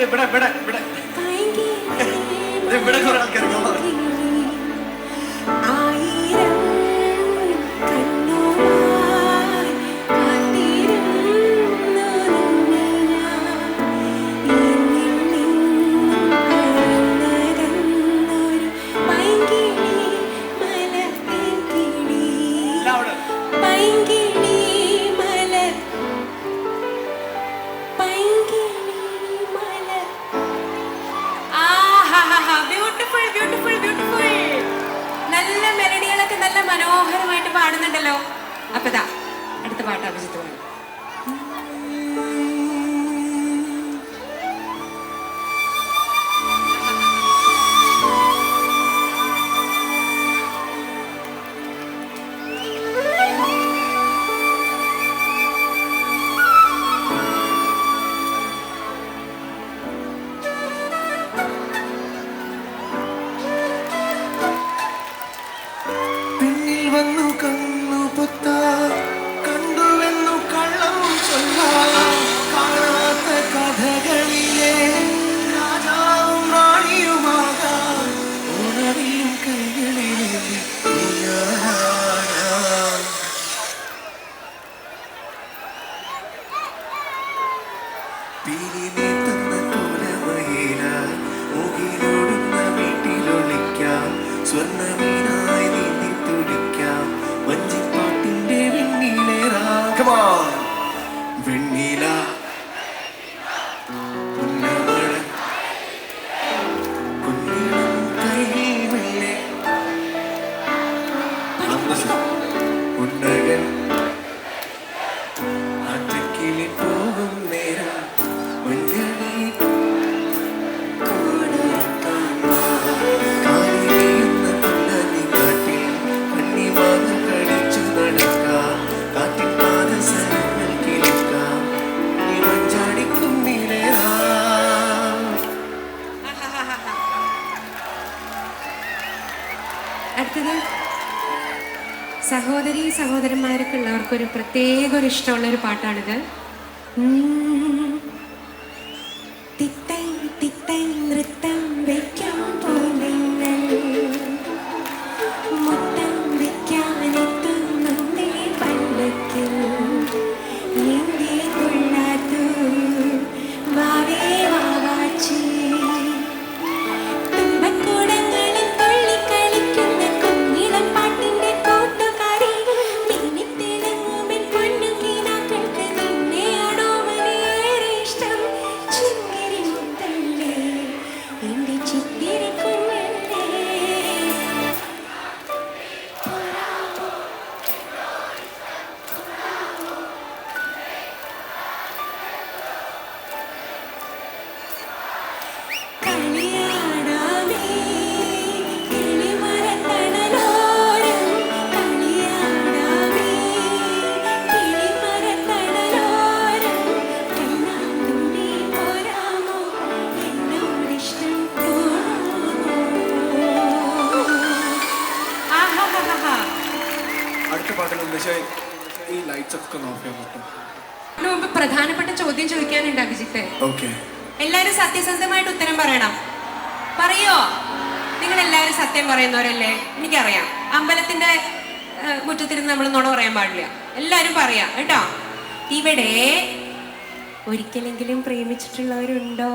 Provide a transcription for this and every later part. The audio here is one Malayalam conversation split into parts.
ഇവിടെ കുറെ ആൾക്കാർ നല്ല മനോഹരമായിട്ട് പാടുന്നുണ്ടല്ലോ. അപ്പൊ ഇതാ അടുത്ത പാട്ട് അഭിജിത്ത് പാടും. അടുത്തത് സഹോദരി സഹോദരന്മാരൊക്കെ ഉള്ളവർക്കൊരു പ്രത്യേക ഒരു ഇഷ്ടമുള്ളൊരു പാട്ടാണിത്. തിത്തൈ തിത്തൈ നൃത്തം വയ്ക്കാൻ പോലെങ്ങൾ മുത്തം വയ്ക്കാനെത്തുന്നുണ്ടേ പല്ലക്കിൽ എന്തേ കൊള്ളാത്തു വാവേ വാവാച്ചി പ്രധാനപ്പെട്ട ചോദ്യം ചോദിക്കാനുണ്ട് അഭിജിത്ത്. എല്ലാരും സത്യസന്ധമായിട്ട് ഉത്തരം പറയണം. പറയോ? നിങ്ങൾ എല്ലാരും സത്യം പറയുന്നവരല്ലേ? എനിക്കറിയാം. അമ്പലത്തിന്റെ മുറ്റത്തിരുന്ന് നമ്മൾ നുണ പറയാൻ പാടില്ല. എല്ലാരും പറയാം കേട്ടോ. ഇവിടെ ഒരിക്കലെങ്കിലും പ്രേമിച്ചിട്ടുള്ളവരുണ്ടോ?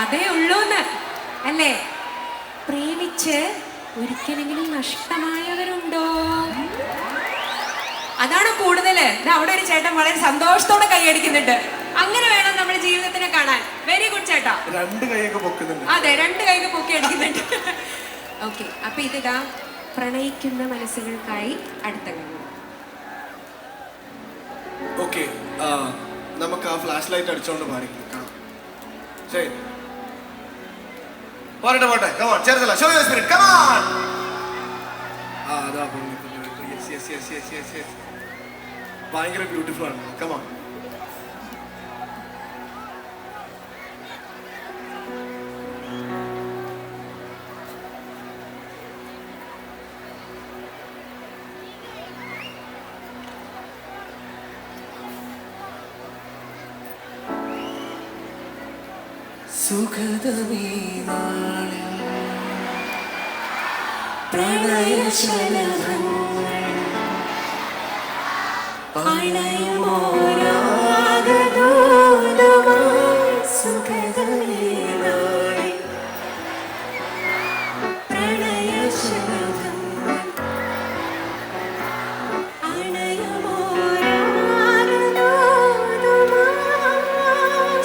അതേ ഉള്ളൂന്ന് അല്ലേ? പ്രേമിച്ച് ഒരിക്കലെങ്കിലും നഷ്ടമായവരുണ്ടോ? അതാണ് കൂടുതല്. അവിടെ ഒരു ചേട്ടൻ വളരെ സന്തോഷത്തോടെ കൈയടിക്കുന്നുണ്ട്. അങ്ങനെ വേണം നമ്മുടെ ജീവിതത്തിനെ കാണാൻ. വെരി ഗുഡ് ചേട്ടാ. രണ്ട് കൈയൊക്കെ പൊക്കുന്നുണ്ട്. അതെ, രണ്ട് കൈയൊക്കെ പൊക്കി അടിക്കുന്നുണ്ട്. ഓക്കെ, അപ്പൊ ഇതാ പ്രണയിക്കുന്ന മനസ്സുകൾക്കായി അടുത്ത ഗാനം. ഓക്കെ, നമുക്ക് ആ ഫ്ലാഷ് ലൈറ്റ് അടിച്ചോണ്ട് പാടിക്കാം. ശരി, പോരട്ടെ പോട്ടെ. Come on, Cherthala, show your spirit, come on. അതാ ഭയങ്കര ബ്യൂട്ടിഫുൾ ആണ്. കമോൺ. സുഖദമീ നാളിൽ പ്രണയശലഭങ്ങൾ അണയുമോരാഗദൂതമായി സുഖദമീ നാളിൽ പ്രണയശലഭങ്ങൾ അണയുമോരാഗദൂതമായി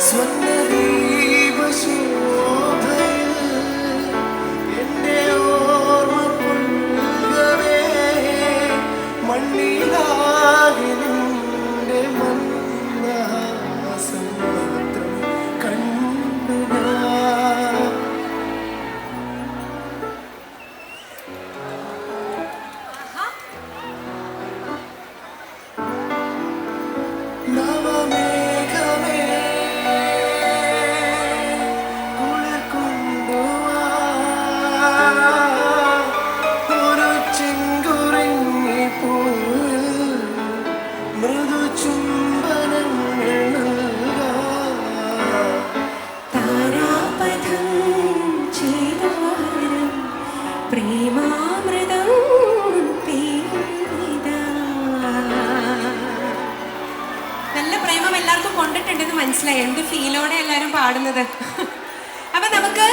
സ്വപ്നദീപശോഭയിൽ എന്റെ ഓർമ്മ പുൽകവേ മണ്ണിലാകെ നിന്റെ മന്ദഹാസം മാത്രം കണ്ടു ഞാൻ. നവമേഘമേ കുളിർ കൊണ്ടുവാ ഒരു ചെങ്കുറിഞ്ഞി പൂവിൽ മൃദു ചുംബനങ്ങൾ നൽകാം. താരാപഥം ചെയ്താരം പ്രേമാമൃതം പെയ്യുന്നിതാ. നല്ല പ്രേമം എല്ലാവർക്കും കൊണ്ടിട്ടുണ്ടെന്ന് മനസ്സിലായി. എന്ത് ഫീലോടെ എല്ലാവരും പാടുന്നത്. അപ്പൊ നമുക്ക്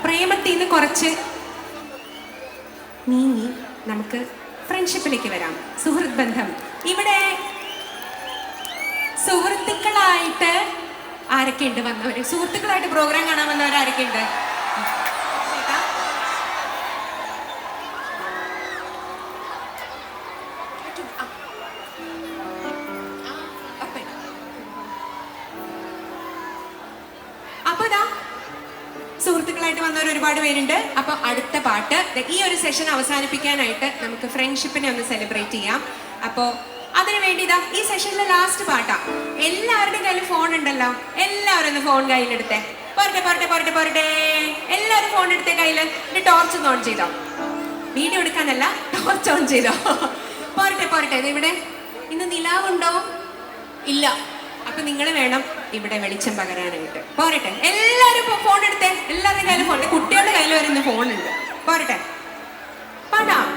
പ്രേമത്തിൽ നിന്ന് കുറച്ച് നീങ്ങി നമുക്ക് ഫ്രണ്ട്ഷിപ്പിലേക്ക് വരാം. സുഹൃത്ത് ബന്ധം. ഇവിടെ സുഹൃത്തുക്കളായിട്ട് ആരൊക്കെ ഉണ്ട് വന്നവര്? സുഹൃത്തുക്കളായിട്ട് പ്രോഗ്രാം കാണാൻ വന്നവർ ആരൊക്കെ ഉണ്ട്? ചേട്ടാ? ആ. അപ്പൻ. അപ്പൊ ഇതാ സുഹൃത്തുക്കളായിട്ട് വന്നവർ ഒരുപാട് പേരുണ്ട്. അപ്പൊ അടുത്ത പാട്ട് ഈ ഒരു സെഷൻ അവസാനിപ്പിക്കാനായിട്ട് നമുക്ക് ഫ്രണ്ട്ഷിപ്പിനെ ഒന്ന് സെലിബ്രേറ്റ് ചെയ്യാം. അപ്പോ അതിനു വേണ്ടി ഇതാ ഈ സെഷനിലെ ലാസ്റ്റ് പാട്ടാ. എല്ലാവരുടെയും കയ്യിൽ ഫോൺ ഉണ്ടല്ലോ, എല്ലാവരും ഒന്ന് ഫോൺ കയ്യിലെടുത്തേ. പോരട്ടെ പോരട്ടെ പോരട്ടെ പോരട്ടെ. എല്ലാവരും ഫോൺ എടുത്തേ കയ്യിൽ. ടോർച്ച് ഒന്ന് ഓൺ ചെയ്തോ. വീഡിയോ എടുക്കാനല്ല, ടോർച്ച് ഓൺ ചെയ്തോ. പോരട്ടെ പോരട്ടെ. ഇവിടെ ഇന്ന് നിലാവുണ്ടോ? ഇല്ല. അപ്പൊ നിങ്ങൾ വേണം ഇവിടെ വെളിച്ചം പകരാനായിട്ട്. പോരട്ടെ. എല്ലാവരും ഫോൺ എടുത്തേ. എല്ലാവരുടെയും കയ്യിൽ ഫോൺ. കുട്ടികളുടെ കയ്യിൽ വരെ ഇന്ന് ഫോൺ ഉണ്ട്. പോരട്ടെ. പാടാം.